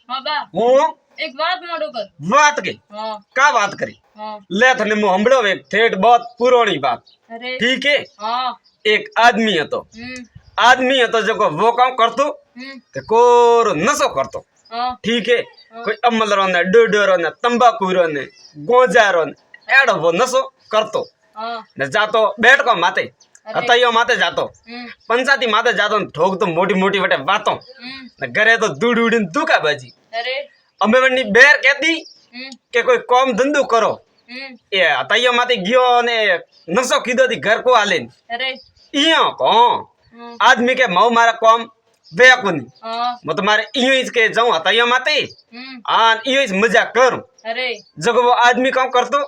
हाँ बा હું एक बात मोड़ो कर વાત की हाँ का बात करी हाँ ले थने मुंह हमड़ो एक ठेठ बहुत पुरानी बात अरे ठीक है हाँ एक आदमी હતો हम्म आदमी હતો जो वो काम करतो કે કોરો નશો કરતો हाँ ठीक है कोई अमलरो ने डोडोरो ने तंबाकूरो ने गोजारो ने एड़ो वो नशो करतो हाँ ने जातो बैठको माते अरे। हतैयो माते जातो पंचायती माते जातो ने ठोक तो मोटी मोटी वटे वातो ने घरे तो दूड उડીને दुका बाजी अरे અમે વની બેર કહેતી કે કોઈ કોમ ધંધો કરો એ હતૈયો માતે ગયો ને નશો કીધો તી ઘર को आले अरे इयो को आदमी के मऊ मारा कॉम वे कोनी हाँ मैं तुम्हारे इयो इस के जाऊं हतैयो माते आन इयो इस मजा करूं अरे जब वो आदमी काम करतो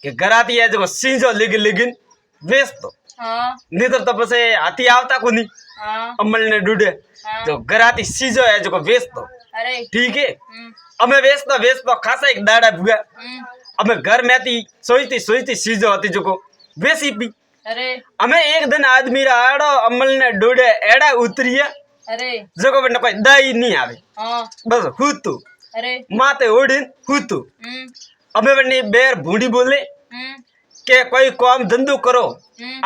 कि घराती है जो सींजो लिगिन लिगिन वेचतो हाँ नहीं तो तब से हाथी आवता कोनी हाँ अमल ने डूडे हाँ। जो घराती सींजो है जो वेचतो अरे ठीक है અમે વેચતો વેચતો ખાસા એક દાડા ભૂગા અમે ઘર મેથી સોચતી सीजो હતી जो को वेसी पी अरे અમે एक दिन आदमी रा आड़ो अमल ने डूडे एड़ा उतरिया अरे जगो बने कोई दाई नहीं आवे हाँ बस हुतू अरे माते ओढ़ीन हुतू अमे बनी बेर भूंडी बोले के कोई काम धंधो करो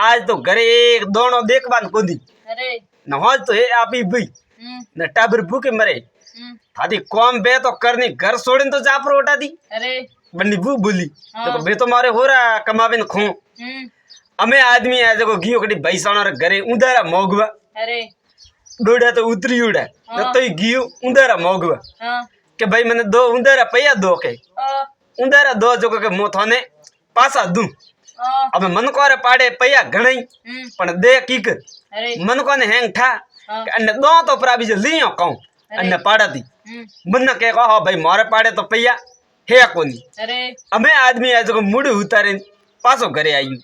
आज तो घरे एक दोनों देखवान कोदी अरे न होज तो हे आपी भई न टाबर भूखे मरे थादी काम बे तो करनी घर छोड़ीने तो जापरो उठा दी अरे बन्नी बू बोली हाँ। तो बे तो मारे हो रहा कमावे न खो अमे आदमी है जो घियो कड़ी भैसाणो रे घरे उंदारा मोगवा अरे डोड़ा तो उतरी उड़ा हाँ। तो ही घियो उंदारा मोगवा हाँ के भाई मैंने दो उंदारा पैया दो के हाँ उंदारा दो जो के मो थाने पासा दूं हाँ अब मन को रे पाड़े पैया घणई पण दे की कर अरे मन को ने हैंग ठा हाँ। के अन्ने दो तो प्राबी जो लियो कहूं अन्ने पाड़ा दी मन के कहो भाई मारे पाड़े तो पैया है कोनी अरे अमे आदमी है जो मुड़ी उतारे पासो घरे आयु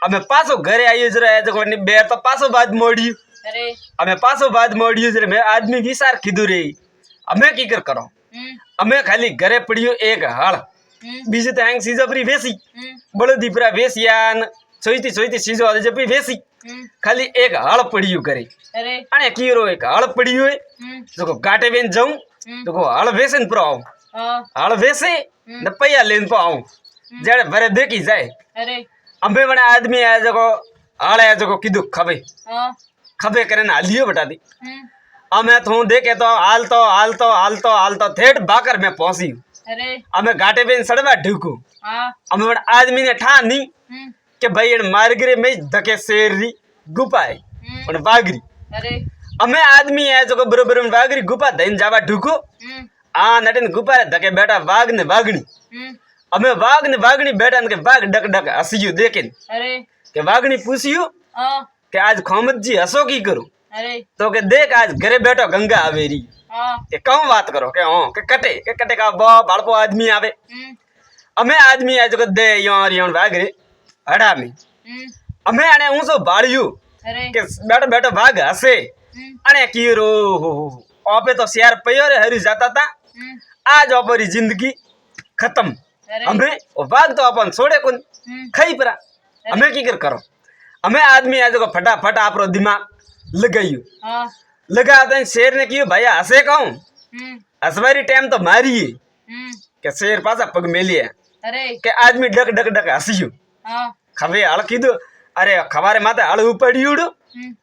अमे पासो घरे आयु जरा है जो ने बेर तो पासो बाद मोड़ियो अरे अमे पासो बाद मोड़ियो जरे मैं आदमी विचार कीधु रे अमे की कर करो अमे खाली घरे पड़ियो एक हळ बीजे तो हैंग सीजो परी वेसी बड़ो दीपरा वेसियान सोचती सीजो आदे जपी वेसी खाली एक हळ पड़ियो करे अरे अने कीरो एक हळ पड़ियो है जो गाटे बेन जाऊं जो हळ वेसन पर आऊं हाँ हळ वेसे न पैया लेन पर आऊं जड़े भरे देखी जाए अरे अंबे बने आदमी है जो हळ है जो कीधु खबे हाँ खबे करे ना लियो बता दी अमे थू देखे तो हालतो थेट बाकर में पहुंची अरे अमे घाटे बेन सड़वा ढूकू हाँ अमे बने आदमी ने ठानी के भाई इन मारगरे में धके शेर री गुफा है और बागरी अरे अमे आदमी है जो बरोबर में बागरी गुफा धइन जावा ढूकू आ नटन गुफा रे धके बैठा वाघ ने वागणी अमे वाघ ने वागणी बैठा ने के वाघ डक डक हसियो देखेन अरे के वागणी पूछियो हाँ के आज खोमत जी हसो की करूं अरे तो के देख आज घरे बैठो गंगा आवेरी हाँ के कौन बात करो के हाँ के कटे का बा बालपो आदमी आवे अमे आदमी आज को दे यार यार वागरे हड़ा में अमे आने ऊंसो बाड़ियो अरे के बैठो बैठो भाग हसे अने कीरो हो ओपे तो शेर पयो रे हरी जाता था आज ओपरी जिंदगी खत्म अरे हमें ओ भाग तो अपन छोड़े कोन खई परा हमें की कर करो हमें आदमी आज को फटाफट आपरो दिमाग लगाइयो हाँ लगा दे शेर ने कियो भैया हसे कहूं हसवारी टाइम तो मारी है के शेर पासा पग मेली है अरे के आदमी डक डक डक हसियो हाँ खबे हळ कीधु अरे खबारे माथे हळ उपड़ी उड़ो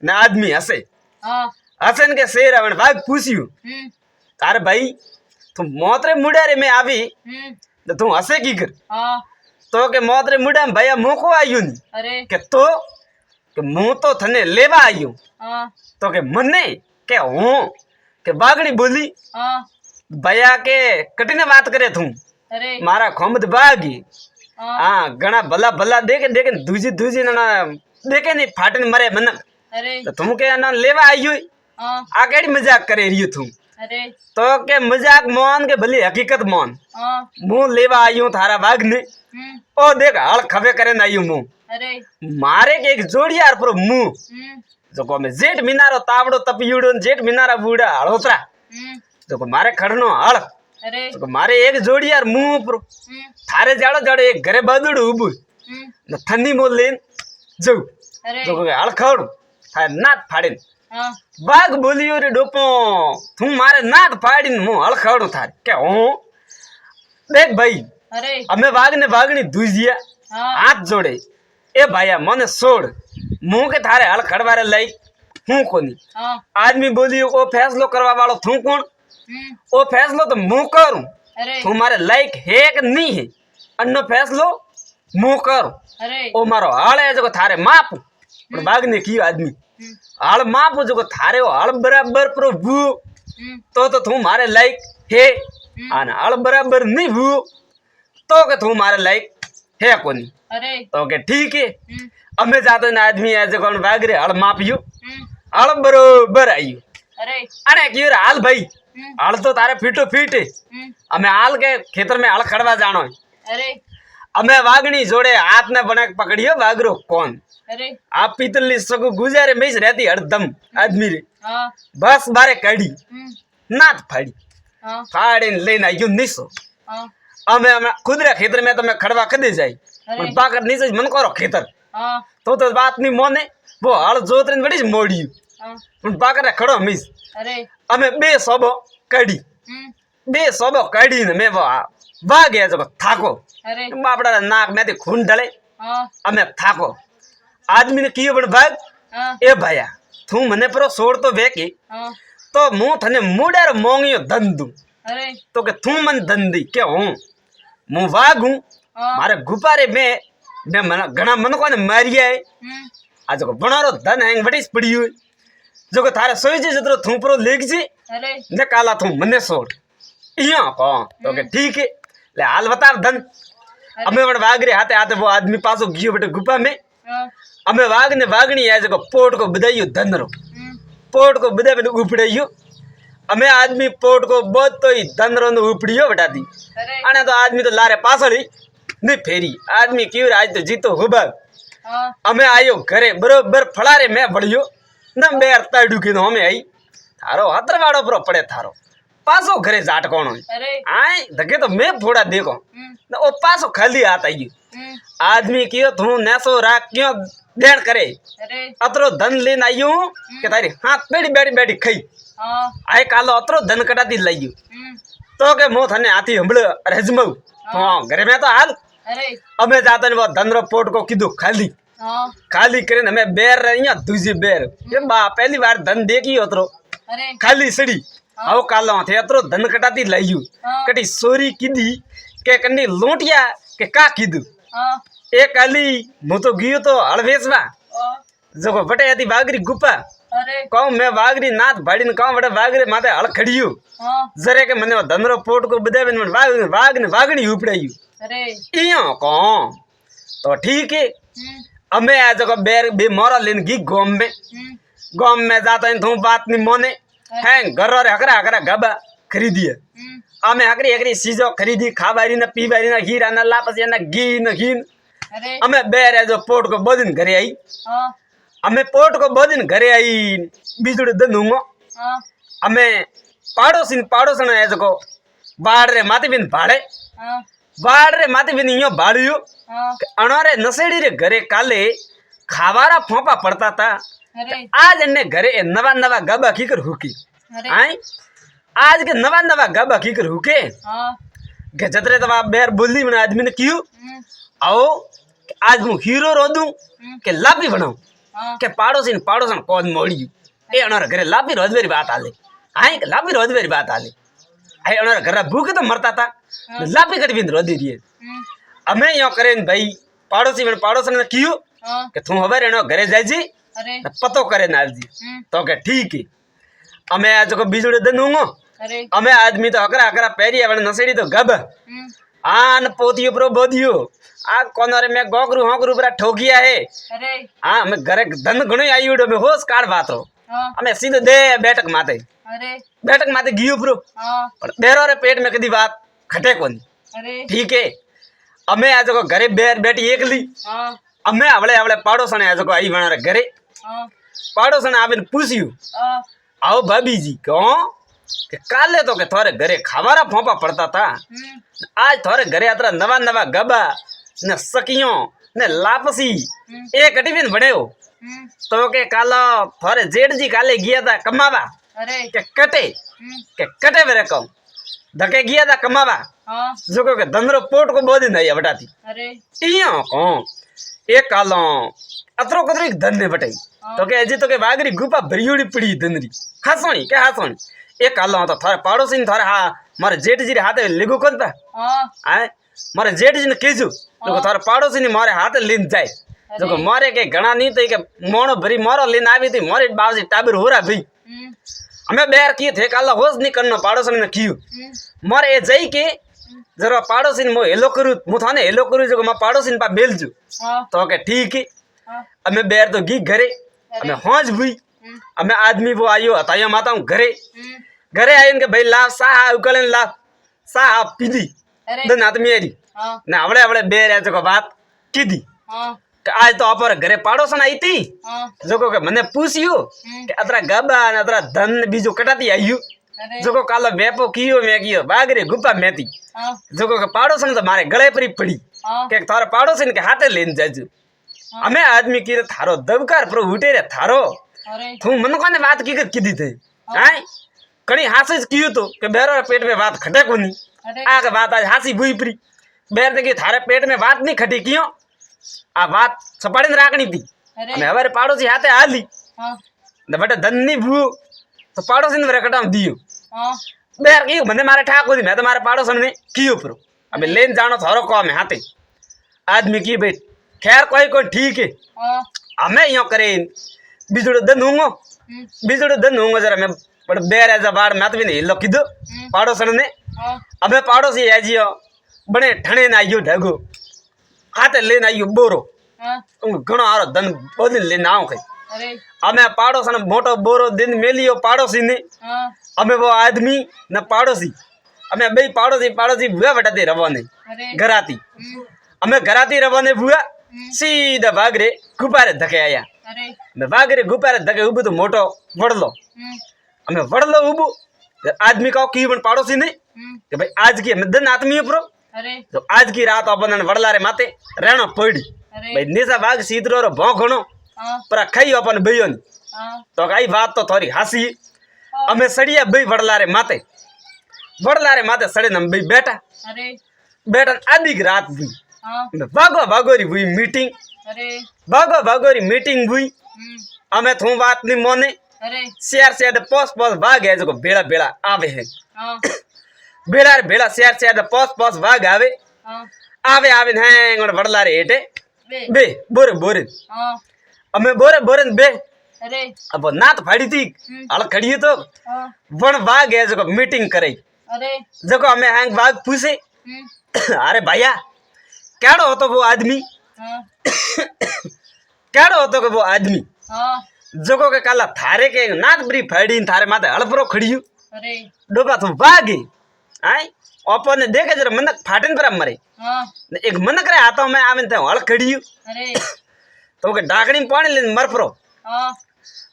ने आदमी हसे हाँ हसन के शेर आवण भाग पूछियो तारे भाई तू मोतरे मुड़ा रे में आवी तो तू हसे की कर हाँ तो के मोतरे मुड़ा में भैया मोको आयो नी अरे के तो के मु तो थने लेवा आयो हाँ तो के मने के हूं के बागणी बोली हाँ भैया के कटीने बात करे तू अरे मारा खोमद बागी हाँ हाँ घना भला भला देखे देखे दूजी ना देखे नहीं फाटने मरे मनक अरे तो तुम के ना लेवा आयो हाँ आ केड़ी मजाक करे रियो तू अरे तो के मजाक मान के भली हकीकत मान हाँ मुंह लेवा आयू थारा बाग ने ओ देख हल खबे करे ना आयू मुंह अरे मारे के एक जोड़ियार पर मुंह जो को में जेठ मिनारो तावड़ो तपियुड़ो जेठ मिनारा बूढ़ा हड़ोतरा जो को मारे खड़नो हल अरे जो को मारे एक जोड़ियार मुंह पर थारे जाड़ो जाड़ो एक घरे बादुड़ो उबु न थन्नी मोल लेन जो अरे जो को हल खड़ थारे नाथ फाड़ेन हाँ વાઘ બોલ્યો રે ડોપો તું મારે નાદ પાડીને હું હળખડું થાય કે હું દેખ ભાઈ अरे અમે વાઘ ને વાઘની ધુજિયા हाँ હાથ જોડે એ ભાયા મને છોડ હું કે તારે હળખડવારે લઈ હું કોની हाँ આદમી બોલ્યો ઓ ફેસલો કરવા વાળો તું કોણ ઓ ફેસલો તો હું કરું अरे તું મારે લાયક હે કે નહીં હે અન્નો ફેસલો હું કરું अरे ઓ મારો હાળ એ જો થારે માપું પણ વાઘને કીધું આદમી હાળ માપું જો થારે હાળ બરાબર પ્રભુ તો તું મારે લાયક હે અને હાળ બરાબર નહીં ભૂ તો કે તું મારે લાયક હે કોની अरे તો કે ઠીક હે અમે જાતો ને આદમી આ જગણ વાઘરે હાળ માપ્યું હાળ બરોબર આવ્યું अरे અને કીધું હાલ ભાઈ હાલ તો તારે ફીટો ફીટ હે. અમે હાલ કે ખેતર में હાલ ખડવા જાણો अरे અમે વાઘની જોડે હાથ ને બને પકડ્યો વાઘરો કોણ अरे આ પિત્તલની સગુ ગુજારે મેં જ રહેતી હરદમ આદમી રે हाँ બસ બારે કાઢી નાથ ફાડી हाँ ફાડીને લઈને આવ્યો નીસો हाँ અમે ખુદરા ખેતર में તમે ખડવા કદી જાય પણ પાકર નીચે જ મન કરો ખેતર हाँ તો વાત ની મોને બો હાલ જોતરીને વળી જ મોડ્યું हाँ પણ પાકરે ખડો મીસ अरे અમે બે સોબો કાઢી બે સોબો કાઢીને મેં વાગે જો થાકો अरे આપડા નાક મેથી ખૂન ઢળે हाँ અમે થાકો આદમીને કીધું પણ ભાગ हाँ એ ભાયા તું મને પરો છોડ તો વેકી हाँ તો હું તને મુડાર મોંગ્યો ધંધું अरे તો કે તું મને ધંધી કે હું વાઘું हाँ મારે ગુપારે મેં મને ઘણા મનકોને માર્યા આ જો ભણારો ધન હેંગ વટીસ પડ્યું જો કે તારે સોઈ જતો થૂંપરો લેખજી अरे ને કાલા તું મને છોડ અહીંયા કો તો કે ઠીક હે લે હાલ બતાવ ધન અમે પણ વાઘરે હાથે હાથે वो आदमी पासो गयो बेटे गुफा में हाँ અમે વાઘ ને વાઘણી આ જગો પોટ को બધાયો ધનરો પોટ को બધા બેન ઉપડ્યો અમે આદમી પોટ को બોધ તો ઈ ધનરો નો ઉપડ્યો બટાતી अरे અને તો આદમી તો લારે પાછળી ને ફેરી આદમી કીધું આજ તો જીતો હુબા हाँ અમે આયો ઘરે બરોબર ફળારે મેં ભળ્યો ને બે અર્તાડ્યું કીધું અમે આઈ થારો હતરવાડો પર પડે થારો પાછો ઘરે ઝાટકોણો अरे આય ધકે તો મેં ફોડા દેખો ને ઓ પાછો ખાલી હાથ આવી ગયો આદમી કયો તું નેસો રાખ ક્યો દેણ કરે अरे અતરો ધન લઈને આવ્યો કે તારી હાથ બેડી બેડી બેડી ખાઈ हाँ આય કાલો અતરો ધન કટાતી લઈ ગયો તો કે મો થને હાથી હંભળ રજમવ હા ઘરે મેં તો હાલ अरे અમે જાતા ને ધનરો પોટ કો કીધું ખાલી हाँ ખાલી કરીને અમે બેર અહીંયા દૂજી બેર એ બા પહેલી વાર ધન દેખ્યો અતરો अरे ખાલી સડી આવો કાલો હાથે અતરો ધન કટાતી લઈ ગયું हाँ કટી સોરી કીધી કે કંડી લોટિયા કે કા કીધું हाँ એ કાલી હું તો ગયો તો હળવેસવા જો વટે હતી વાઘરી ગુપા अरे કહું મેં વાઘરી નાથ ભાડીને કહું વટે વાઘરી માથે હળ ખડ્યું हाँ જરે કે મને ધનરો પોટ કો બધાવીને મને વાઘ ને વાઘણી ઉપડાયું अरे અહીંયા કહો તો ઠીક હે અમે આ જગો બે મોરા લઈને ગી ગોમ में जाता है तू बात नहीं मोने हैं घर रे हकरा हकरा गबा खरीदिए અમે હકરી હકરી ચીજો ખરીદી ખાવારી ને પીવારી ને હીરા ને લાપસી ને ઘી ને ઘી अरे અમે બે રેજો પોટ કો બોદીને ઘરે આવી हाँ અમે પોટ કો બોદીને ઘરે આવી બીજુડે દનુંગો हाँ અમે પાડોશી એ જકો બાળ રે માતી બિન ભાડે हाँ બાળ રે માતી બિન યો ભાડ્યું हाँ અણોરે નસેડી રે ઘરે કાલે ખાવારા ફોંપા પડતા તા अरे આજ એને ઘરે એ નવા નવા ગબા કીકર હુકી अरे આય आज के नवा नवा गबा कीकर हुके हाँ के जतरे तो आप बेर बोली बना आदमी ने क्यों आओ आज मु हीरो रो दूं के लापी बनाऊं हाँ के पाड़ोसन कौन मोड़ी ए अनर घरे लापी रोजवेरी बात आले आए के लापी रोजवेरी बात आले आए अनर घरे भूखे तो मरता था लापी कट बिंद रोदी दिए हमें यो करें भाई पाड़ोसन ने क्यों हाँ के तू हवे रेनो घरे जाई जी अरे पतो करे ना जी तो के ठीक है અમે આ જો બીજુડે દનુંગો अरे અમે આદમી તો હકરા હકરા પહેરી આવે નસડી તો ગબ આન પોતિયો પ્રો બોધિયો આ કોનરે મે ગોગરું હોગરું પર ઠોકિયા હે अरे હા અમે ઘરે ધન ઘણો આયુડો મે હોશ કાઢ વાતો हाँ અમે સીધો દે બેઠક માથે ગયો પ્રો हाँ પણ બેરો રે પેટ મે કદી વાત ખટે કોની अरे ઠીક હે અમે આ જો ઘરે બેર બેટી એકલી हाँ અમે આવળે પાડોસણે આ જો આઈ વણા ઘરે हाँ પાડોસણે આવીને પૂછ્યું हाँ आओ भाभी जी कहो कि काले तो के थोड़े घरे खावारा फोंपा पड़ता था आज थोड़े घरे अतरा नवा नवा गबा ने सकियों ने लापसी एक अटिबिन बने हो તો કે કાલો થોરે જેઠજી કાલે ગયા તા કમાવા અરે કે કટે વેરે કહું ધકે ગયા તા કમાવા હા જો કે ધંધરો પોટ કો બોધી નહીં વટાતી અરે इयो को एक कालो अतरो कतरो एक धन ने बटाई तो के अजी तो के वागरी गुपा भरियोड़ी पड़ी धनरी हासणी के हासणी एक कालो तो थारे पाड़ोसी ने थारे हा मारे जेठ जी रे हाथे लेगो कोन पा હા आए मारे जेठ जी ने केजू तो थारे पाड़ोसी ने मारे हाथे लेन जाए जो के मारे के घणा नहीं तो के मोणो भरी मारो लेन आवी थी मारे बावजी टाबर होरा भई हमें बेर की थे कालो होश नहीं करनो पाड़ोसी ने कियो मारे ए जई के जरा पाड़ोसी ने मो हेलो करू मु थाने हेलो करू जो मा पाड़ोसी ने पा बेलजू હા तो के ठीक है હા अमे बेर तो गी घरे अमे होज भई अमे आदमी वो आयो हतायो माता हूं घरे घरे आयो के भाई ला सा उकलन ला सा पीदी અરે दन आदमी एरी હા ने आवड़े आवड़े बेर जो को बात कीदी હા કે આજ તો અપર ઘરે પાડોસણ આવી હતી હા જોકો કે મને પૂછ્યું કે અતરા ગબા ને અતરા ધન ને બીજું કટાતી આવ્યું અરે જોકો કાલો વેપો કીયો મે કીયો બાગરે ગુપા મેતી હા જોકો કે પાડોસણ તો મારે ગળે પરી પડી હા કે તારા પાડોસણ કે હાથે લઈને જાજુ અમે आदमी की थारो दबकार पर उठे रे थारो અરે तू मन कोने बात की कीधी थे हाय कणी हासे ज कियो तो के बेरो पेट में बात खटे कोनी અરે आ के बात आज हासी भूई परी बेर देखी थारे पेट में बात नहीं खटी कियो आ बात सपाड़ी राखनी थी અરે અને હવે પાડોશી હાથે આલી હા ને બટા ધનની ભૂ તો પાડોશી ને રકટામ દિયો હા બેર કીધું મને મારે ઠાકો દી મેં તો મારે પાડોશણ ને કીયો પ્રો અમે લેન જાણો થોરો કો અમે હાથે आदमी की भाई खैर कोई ठीक है હા हमें यो करे बीजोड़ दन होंगो बीजोड़ दन होंगो जरा मैं बड़ बेर ऐसा बाड़ मैं तो भी नहीं लकी दो पाड़ोसन ने હા हमें पाड़ोसी है जियो बने ठणे ना आयो ढगो हाथे लेन आयो बोरो હા घणो हारो धन बोदिन लेन आओ कई અરે हमें पाड़ोसन मोटो बोरो दिन मेलियो पाड़ोसी ने હા हमें वो आदमी न पाड़ोसी हमें बई पाड़ोसी बुआ बटाते रवाने અરે घराती हमें घराती रवाने बुआ सीधा भागरे गुब्बारे धके आया અરે मैं भागरे गुब्बारे धके उबो तो मोटो वड़लो हमें वड़लो उबो आदमी का की बन पड़ोसी ने कि भाई आज की हमें दिन आदमी प्रो અરે तो आज की रात अपन वड़ला रे माते रहनो पड़ी અરે भाई निसा भाग सीधरो रो भौंखणो હા पर खाई अपन बइयो હા तो कई बात तो थोड़ी हंसी हमें सड़िया बई वड़ला रे माते सड़े न बई बैठा અરે बैठा आधी की रात हुई હા भागो भागोरी हुई मीटिंग અરે भागोरी मीटिंग हुई हमें थू बात नहीं मोने અરે शेर पोस भाग है जो बेड़ा बेड़ा आवे है હા बेड़ा रे बेड़ा शेर पोस भाग आवे હા आवे आवे हैं वड़ला रे हेटे બે बे बोरे बोरे હા हमें बोरे बे અરે अब नात फाड़ी थी हल खड़ी तो હા वण भाग है जो मीटिंग करे અરે जो हमें हैंग भाग पूछे अरे भैया क्याड़ो होतो वो आदमी હા क्याड़ो होतो के वो आदमी હા जोको के काला थारे के नाक बरी फाड़ी थारे माथे हड़परो खड़ियो અરે डोबा तो भागे आई ओपो ने देखे जरा मनक फाटन पर मरे હા ने एक मनक रे हाथों में आवे थे हड़ खड़ियो અરે तो के डाकणी में पानी लेने मरपरो હા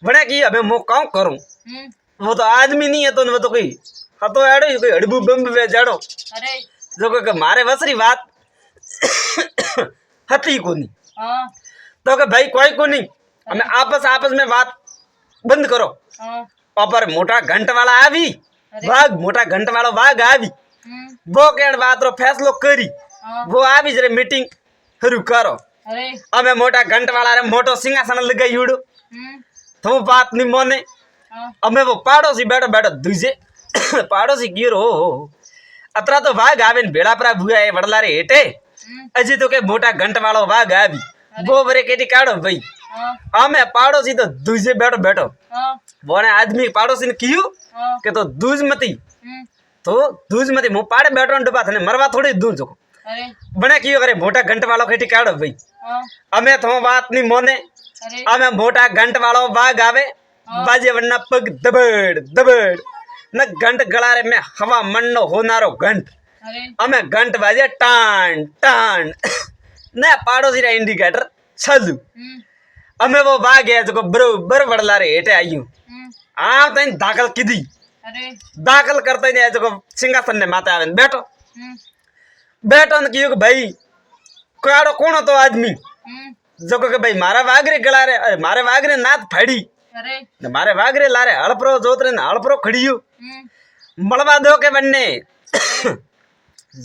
बने की अबे मो काऊ करूं वो तो आदमी नहीं है तो वो तो कोई हतो एड़ो कोई हड़बू बम वे जाड़ो અરે जो के मारे वसरी बात हती कोनी હા तो के भाई कोई कोनी हमें आपस में बात बंद करो હા ऊपर मोटा घंट वाला आवी अरे। भाग मोटा घंट वाला भाग आवी वो केण बात रो फैसलो करी હા वो आवी जरे मीटिंग शुरू करो અરે हमें मोटा घंट वाला रे मोटो सिंहासन लगाई उड़ो तो बात नहीं मोने હા हमें वो पाड़ोसी बैठो बैठो दूजे पाड़ोसी गिरो हो अतरा तो भाग आवे ने भेड़ा परा भूया है वड़ला रे हेटे अजी तो के मोटा घंट वालो भाग आवी वो बरे केटी काढ़ो भाई હા हमें पाड़ोसी तो दूजे बैठो बैठो હા बोने आदमी पाड़ोसी ने कियो હા के तो दूज मती तो दूज मती मु पाड़े बैठो डुबा थने मरवा थोड़ी दूर जो અરે बने कियो करे मोटा घंट वालो केटी काढ़ो भाई હા हमें तो बात नहीं मोने અરે हमें मोटा घंट वालो भाग आवे बाजे वरना पग दबड़ दबड़ न घंट गलारे में हवा मन्नो होनारो घंट અરે हमें घंट बाजे टान टान न पाड़ोसी रा इंडिकेटर छलू हमें वो भाग गया जो बरोबर वड़ला रे हेटे आयु आ तई दाखल कीधी અરે दाखल करते नहीं जो सिंहासन ने माते आवे बैठो बैठो न कियो भाई काड़ो कौन तो आदमी જો કે ભાઈ મારા વાઘરે ગળા રે અરે મારે વાઘરે નાથ ફાડી અરે ને મારે વાઘરે લારે હળપરો જોતરે ને હળપરો ખડીયું હમ મળવા દો કે બંને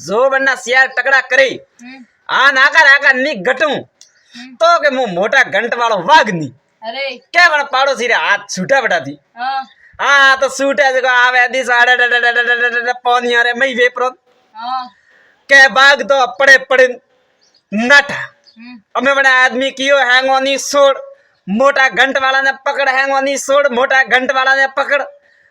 જો બંને શિયાર ટકડા કરી હમ આ નાકા નાકા ની ઘટું તો કે હું મોટા ઘંટ વાળો વાઘ ની અરે કે પણ પાડોશી રે હાથ છૂટા બટાતી હા હા તો છૂટા જ આવે દી સાડે પોનિયા રે મઈ વેપરો હા કે બાગ તો પડે પડે નાઠા હમ અમે બને આદમી કયો હેંગોની સોડ મોટા ઘંટ વાળાને પકડ હેંગોની સોડ મોટા ઘંટ વાળાને પકડ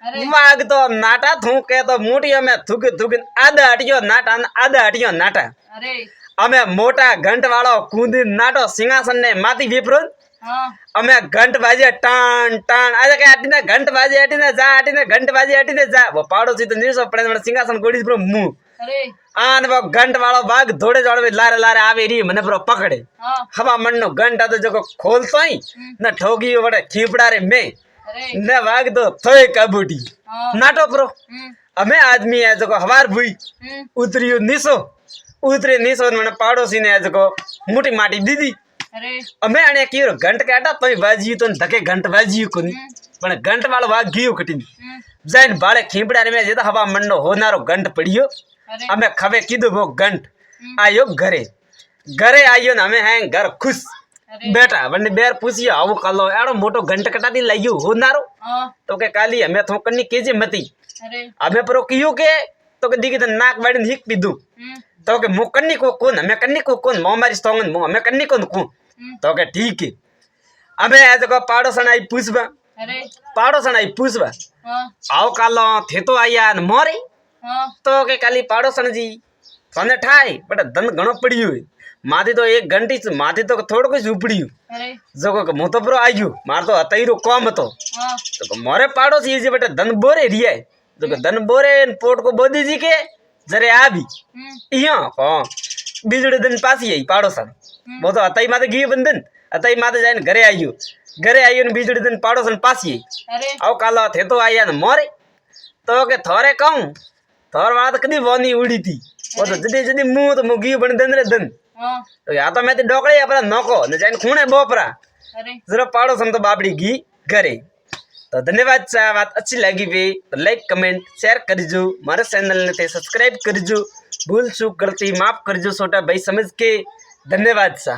અરે વાઘ તો નાટા થૂ કે તો મોટી અમે થૂક થૂક આદા હટિયો નાટા ને આદા હટિયો નાટા અરે અમે મોટા ઘંટ વાળો કુંદી નાટો સિંહાસન ને માથી વિપરો હા અમે ઘંટ બાજે ટાણ ટાણ આજે કે આટીને ઘંટ બાજે આટીને જા આટીને ઘંટ બાજે આટીને જા વો પાડોશી તો નીરસો પડે મને સિંહાસન ગોડી પ્રો મુ અરે આન વો ઘંટ વાળો બાગ ધોડે જોડવે લારે લારે આવે રી મને પ્રો પકડે હા હવા મણનો ઘંટ હતો જો ખોલતોય ને ઠોગી વડે ખીપડા રે મે અરે ને વાગ તો થોય કાબુટી હા નાટો પ્રો હમ અમે આદમી આ જો હવાર ભૂઈ હમ ઉતર્યું નીસો ઉતરે નીસો ને મને પાડોશી ને આ જો મોટી માટી દીધી અરે અમે આને કીધું ઘંટ કાઢા તોય વાજ્યું તો ધકે ઘંટ વાજ્યું કોની પણ ઘંટ વાળો વાઘ ગયું કટીને હમ જઈને ભાડે ખીંપડા રે મેં જતા હવા મંડો હોનારો ઘંટ પડ્યો અરે અમે ખવે કીધું વો ઘંટ આયો ઘરે ઘરે આવ્યો ને અમે હે ઘર ખુશ અરે બેઠા બંને બેર પૂછ્યો આવું કાલો એડો મોટો ઘંટ કટાતી લઈ ગયો હોનારો હા તો કે કાલી અમે થોકની કેજી મતી અરે અમે પરો કયું કે તો કે દીકી તો નાક વાડીને હીક પીધું હમ તો કે મુ કન્ની કો કોણ અમે કન્ની કો કોણ મો મારી સ્ટોંગ મુ અમે કન્ની કોણ કોણ તો કે ઠીક है અમે आज को પાડોસણ આઈ પૂછવા અરે પાડોસણ આઈ પૂછવા હા આવ કાલો થેતો આયા ને મોરે હા તો કે કાલી પાડોસણજી તને ઠાય બટ ધન ઘણો પડ્યું હોય માથી તો એક ઘંટી માથી તો થોડુંક જ ઉપડ્યું અરે જો કે હું તો બરો આવ્યો માર તો અતઈરો કોમ હતો હા તો કે મોરે પાડોશી જે બટ ધન બોરે રિયાય તો કે ધન બોરે ને પોટ કો બોદીજી કે જરે આવી હમ ઈયા હા બીજુડે ધન પાસી આવી પાડોસણ वो तो अतई माते गई बंदन अतई माते जाने घरे आयो ने बीजड़ी दिन पाड़ोसन पासी અરે आओ काला थे तो आया ने मोरे तो के थोरे कहूं थोर वाला तो कदी वोनी उड़ी थी वो तो जदी जदी मुंह तो मुगी बन दन रे दन હા तो या तो मैं तो डोकड़े अपना नोको ने जाने खूणे बोपरा અરે जरा पाड़ोसन तो बाबड़ी गी घरे तो धन्यवाद सा बात अच्छी लगी वे तो लाइक कमेंट शेयर करजो मारे चैनल ने थे सब्सक्राइब करजो भूल चूक गलती माफ करजो छोटा भाई समझ के धन्यवाद सा।